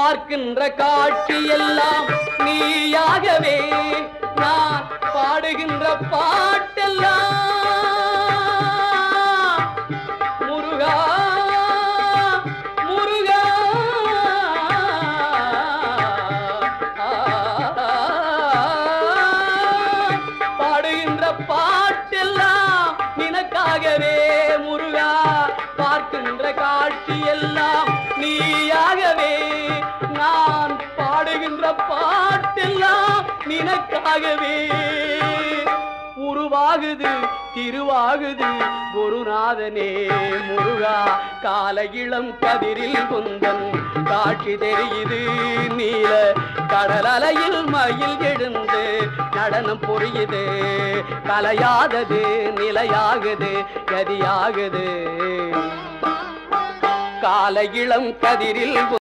பார்க்கின்ற காட்சி எல்லாம் நீயாகவே நான் பாடுகின்ற பாட்டெல்லாம் முருகா முருகா பாடுகின்ற பாட்டெல்லாம் நினக்காகவே முருகா பார்க்கின்ற காட்சி எல்லாம் நீயாகவே நான் பாடுகின்ற பாட்டெல்லாம் நினக்காகவே உருவாகுது திருவாகுது குருநாதனே முருகா கால இளம் கதிரில் குந்தன் காட்சி தெரியுது நீல கடல் அலையில் மயில் எழுந்து நடனம் புரியுது கலையாதது நிலையாகுது கதியாகுது கால இளம் கதிரில்